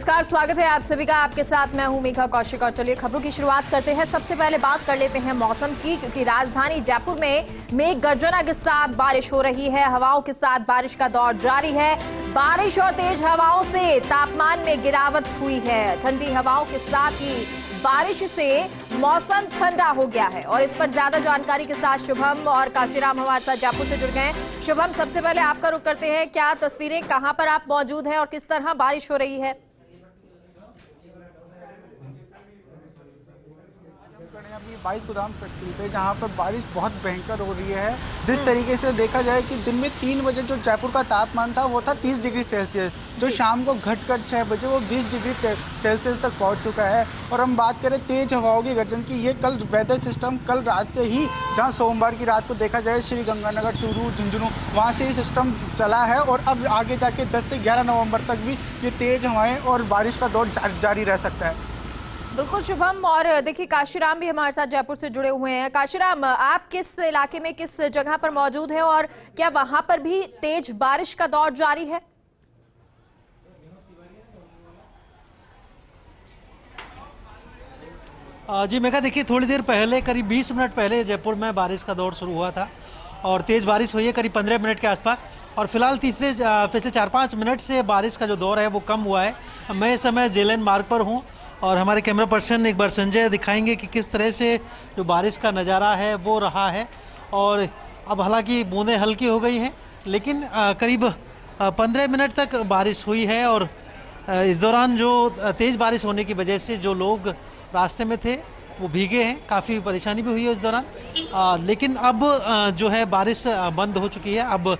नमस्कार, स्वागत है आप सभी का। आपके साथ मैं हूं मेघा कौशिक और चलिए खबरों की शुरुआत करते हैं। सबसे पहले बात कर लेते हैं मौसम की, क्योंकि राजधानी जयपुर में मेघ गर्जना के साथ बारिश हो रही है। हवाओं के साथ बारिश का दौर जारी है। बारिश और तेज हवाओं से तापमान में गिरावट हुई है। ठंडी हवाओं के साथ ही बारिश से मौसम ठंडा हो गया है। और इस पर ज्यादा जानकारी के साथ शुभम और काशीराम हमारे साथ जयपुर से जुड़ गए हैं। शुभम, सबसे पहले आपका रुख करते हैं। क्या तस्वीरें, कहां पर आप मौजूद हैं और किस तरह बारिश हो रही है? अभी 22 गोदाम सर्किल पे जहाँ पर बारिश बहुत भयंकर हो रही है। जिस तरीके से देखा जाए कि दिन में 3 बजे जो जयपुर का तापमान था वो था 30 डिग्री सेल्सियस, जो शाम को घटकर 6 बजे वो 20 डिग्री सेल्सियस तक पहुँच चुका है। और हम बात करें तेज हवाओं की गर्जन की, ये कल वेदर सिस्टम कल रात से ही, जहाँ सोमवार की रात को देखा जाए श्री गंगानगर, चूरू, झुंझुनू, वहाँ से ही सिस्टम चला है। और अब आगे जाके 10 से 11 नवंबर तक भी ये तेज हवाएं और बारिश का दौर जारी रह सकता है। बिल्कुल शुभम, और देखिए काशीराम भी हमारे साथ जयपुर से जुड़े हुए हैं। काशीराम, आप किस इलाके में, किस जगह पर मौजूद हैं और क्या वहां पर भी तेज बारिश का दौर जारी है? जी मेघा, देखिए थोड़ी देर पहले, करीब 20 मिनट पहले जयपुर में बारिश का दौर शुरू हुआ था और तेज़ बारिश हुई है करीब 15 मिनट के आसपास। और फिलहाल पिछले 4-5 मिनट से बारिश का जो दौर है वो कम हुआ है। मैं इस समय जेएलएन मार्ग पर हूँ और हमारे कैमरा पर्सन एक बार संजय दिखाएंगे कि किस तरह से जो बारिश का नज़ारा है वो रहा है। और अब हालांकि बूंदें हल्की हो गई हैं, लेकिन करीब 15 मिनट तक बारिश हुई है। और इस दौरान जो तेज़ बारिश होने की वजह से जो लोग रास्ते में थे वो भीगे हैं, काफ़ी परेशानी भी हुई है इस दौरान। लेकिन अब जो है बारिश बंद हो चुकी है, अब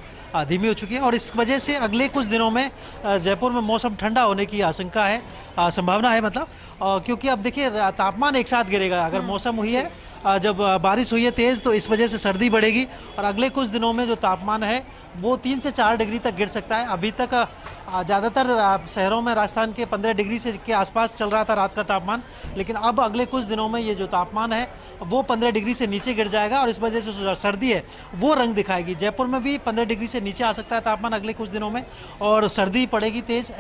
धीमी हो चुकी है। और इस वजह से अगले कुछ दिनों में जयपुर में मौसम ठंडा होने की आशंका है, संभावना है मतलब। क्योंकि अब देखिए तापमान एक साथ गिरेगा। अगर मौसम हुई है, जब बारिश हुई है तेज़, तो इस वजह से सर्दी बढ़ेगी और अगले कुछ दिनों में जो तापमान है वो 3 से 4 डिग्री तक गिर सकता है। अभी तक ज़्यादातर शहरों में राजस्थान के 15 डिग्री से के आसपास चल रहा था रात का तापमान, लेकिन अब अगले कुछ दिनों में ये जो तापमान है वो 15 डिग्री से नीचे गिर जाएगा और इस वजह से जो सर्दी है वो रंग दिखाएगी। जयपुर में भी 15 डिग्री से नीचे आ सकता है तापमान अगले कुछ दिनों में और सर्दी पड़ेगी तेज़,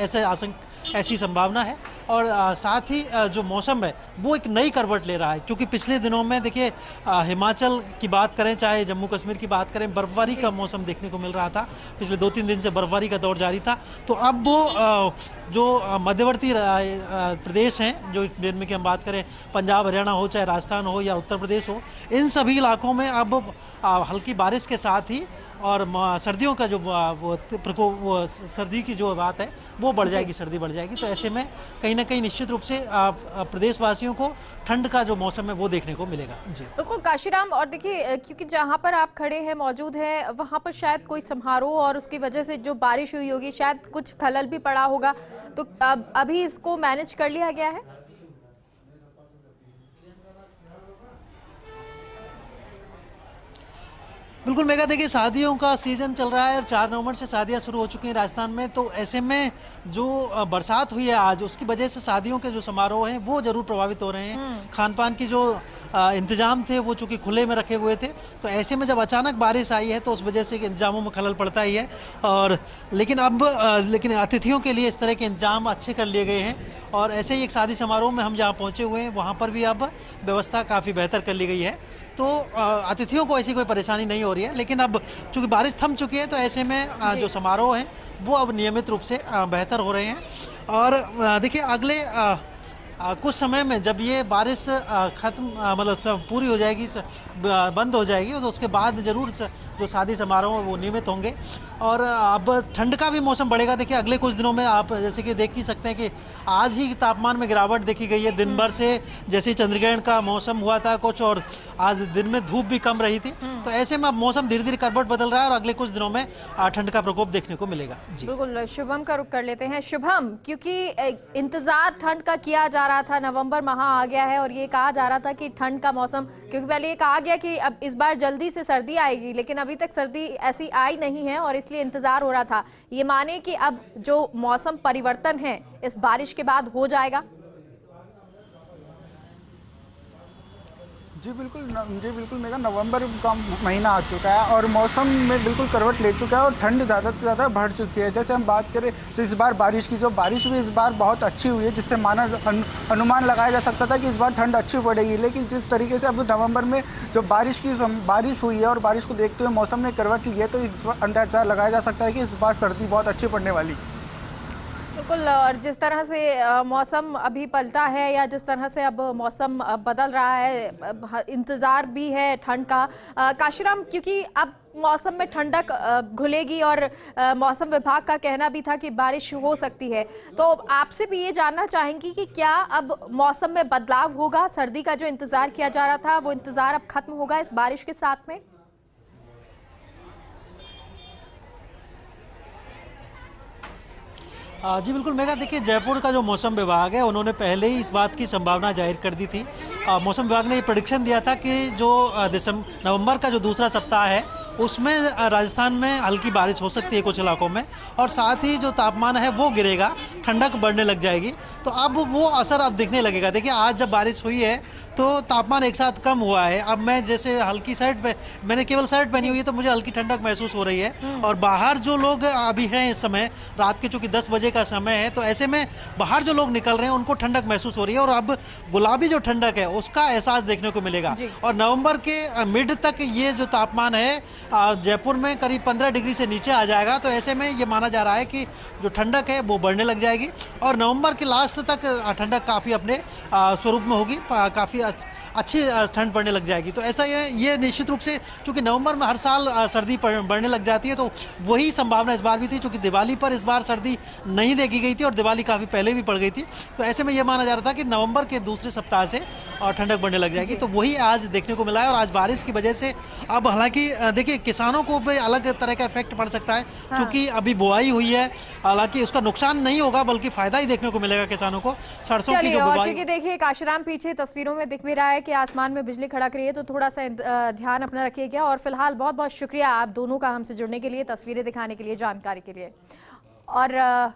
ऐसी संभावना है। और साथ ही जो मौसम है वो एक नई करवट ले रहा है, क्योंकि पिछले दिनों में देखिए हिमाचल की बात करें, चाहे जम्मू कश्मीर की बात करें, बर्फबारी का मौसम देखने को मिल रहा था। पिछले 2-3 दिन से बर्फबारी का दौर जारी था। तो अब वो जो मध्यवर्ती प्रदेश हैं, जो जिनमें कि हम बात करें पंजाब, हरियाणा हो, चाहे राजस्थान हो या उत्तर प्रदेश हो, इन सभी इलाकों में अब हल्की बारिश के साथ ही और सर्दियों का जो प्रकोप, वो सर्दी की जो बात है वो बढ़ जाएगी, सर्दी बढ़ जाएगी। तो ऐसे में कहीं ना कहीं निश्चित रूप से प्रदेशवासियों को ठंड का जो मौसम है वो देखने को मिलेगा। जी बिल्कुल काशीराम, और देखिए क्योंकि जहां पर आप खड़े हैं, मौजूद हैं, वहां पर शायद कोई समारोह और उसकी वजह से जो बारिश हुई होगी, शायद कुछ खलल भी पड़ा होगा, तो अभी इसको मैनेज कर लिया गया है? बिल्कुल मेघा, देखिए शादियों का सीज़न चल रहा है और 4 नवंबर से शादियां शुरू हो चुकी हैं राजस्थान में। तो ऐसे में जो बरसात हुई है आज, उसकी वजह से शादियों के जो समारोह हैं वो ज़रूर प्रभावित हो रहे हैं। खान पान की जो इंतजाम थे वो चूँकि खुले में रखे हुए थे, तो ऐसे में जब अचानक बारिश आई है तो उस वजह से इंतजामों में खलल पड़ता ही है। और लेकिन अतिथियों के लिए इस तरह के इंतजाम अच्छे कर लिए गए हैं। और ऐसे ही एक शादी समारोह में हम जहाँ पहुँचे हुए हैं वहाँ पर भी अब व्यवस्था काफ़ी बेहतर कर ली गई है। तो अतिथियों को ऐसी कोई परेशानी नहीं हो रही है। लेकिन अब चूंकि बारिश थम चुकी है तो ऐसे में जो समारोह हैं वो अब नियमित रूप से बेहतर हो रहे हैं। और देखिए अगले कुछ समय में जब ये बारिश खत्म मतलब पूरी हो जाएगी, बंद हो जाएगी, तो उसके बाद ज़रूर जो शादी समारोह वो नियमित होंगे। और अब ठंड का भी मौसम बढ़ेगा। देखिए अगले कुछ दिनों में आप जैसे कि देख ही सकते हैं कि आज ही तापमान में गिरावट देखी गई है। दिन भर से जैसे चंद्रग्रहण का मौसम हुआ था कुछ, और आज दिन में धूप भी कम रही थी। तो ऐसे में अब मौसम धीरे धीरे करवट बदल रहा है और अगले कुछ दिनों में ठंड का प्रकोप देखने को मिलेगा। जी बिल्कुल, शुभम का रुख कर लेते हैं। शुभम, क्योंकि इंतजार ठंड का किया जा रहा था, नवंबर माह आ गया है और ये कहा जा रहा था कि ठंड का मौसम, क्योंकि पहले ये कहा गया कि अब इस बार जल्दी से सर्दी आएगी, लेकिन अभी तक सर्दी ऐसी आई नहीं है और इसलिए इंतजार हो रहा था। ये माने कि अब जो मौसम परिवर्तन है इस बारिश के बाद हो जाएगा? जी बिल्कुल मेरा नवंबर का महीना आ चुका है और मौसम में बिल्कुल करवट ले चुका है और ठंड ज़्यादा से ज़्यादा बढ़ चुकी है। जैसे हम बात करें तो इस बार बारिश की, जो बारिश भी इस बार बहुत अच्छी हुई है, जिससे अनुमान लगाया जा सकता था कि इस बार ठंड अच्छी पड़ेगी। लेकिन जिस तरीके से अब नवंबर में जो बारिश हुई है और बारिश को देखते हुए मौसम ने करवट ली है, तो इस बार अंदाजा लगाया जा सकता है कि इस बार सर्दी बहुत अच्छी पड़ने वाली। बिल्कुल, और जिस तरह से मौसम अभी पलटा है या जिस तरह से अब मौसम बदल रहा है, इंतज़ार भी है ठंड का। काशीराम, क्योंकि अब मौसम में ठंडक घुलेगी और मौसम विभाग का कहना भी था कि बारिश हो सकती है, तो आपसे भी ये जानना चाहेंगी कि क्या अब मौसम में बदलाव होगा? सर्दी का जो इंतज़ार किया जा रहा था वो इंतज़ार अब खत्म होगा इस बारिश के साथ में? जी बिल्कुल मेघा, देखिए जयपुर का जो मौसम विभाग है उन्होंने पहले ही इस बात की संभावना जाहिर कर दी थी। मौसम विभाग ने ये प्रेडिक्शन दिया था कि जो नवंबर का जो दूसरा सप्ताह है उसमें राजस्थान में हल्की बारिश हो सकती है कुछ इलाकों में, और साथ ही जो तापमान है वो गिरेगा, ठंडक बढ़ने लग जाएगी। तो अब वो असर अब दिखने लगेगा। देखिए आज जब बारिश हुई है तो तापमान एक साथ कम हुआ है। अब मैं जैसे हल्की शर्ट में, मैंने केवल शर्ट पहनी हुई है तो मुझे हल्की ठंडक महसूस हो रही है। और बाहर जो लोग अभी हैं इस समय, रात के चूँकि 10 बजे का समय है, तो ऐसे में बाहर जो लोग निकल रहे हैं उनको ठंडक महसूस हो रही है और अब गुलाबी जो ठंडक है उसका एहसास देखने को मिलेगा। और नवंबर के मिड तक ये जो तापमान है जयपुर में करीब 15 डिग्री से नीचे आ जाएगा। तो ऐसे में ये माना जा रहा है कि जो ठंडक है वो बढ़ने लग जाएगी और नवंबर के लास्ट तक ठंडक काफ़ी अपने स्वरूप में होगी, काफ़ी अच्छी ठंड पड़ने लग जाएगी। तो ऐसा ये निश्चित रूप से, क्योंकि नवंबर में हर साल सर्दी बढ़ने लग जाती है, तो वही संभावना इस बार भी थी। क्योंकि दिवाली पर इस बार सर्दी नहीं देखी गई थी और दिवाली काफ़ी पहले भी पड़ गई थी, तो ऐसे में ये माना जा रहा था कि नवंबर के दूसरे सप्ताह से ठंडक बढ़ने लग जाएगी। तो वही आज देखने को मिला है। और आज बारिश की वजह से अब हालांकि देखिए किसानों को भी अलग तरह का इफेक्ट पड़ सकता है, क्योंकि अभी बुआई हुई है। हालांकि उसका नुकसान नहीं होगा बल्कि फायदा ही देखने को मिलेगा किसानों को। सरसों की जो बुआई, क्योंकि देखिए काशीराम पीछे तस्वीरों में दिख भी रहा है कि आसमान में बिजली खड़क रही है, तो थोड़ा सा ध्यान अपना रखिएगा। और फिलहाल बहुत बहुत शुक्रिया आप दोनों का हमसे जुड़ने के लिए, तस्वीरें दिखाने के लिए, जानकारी के लिए। और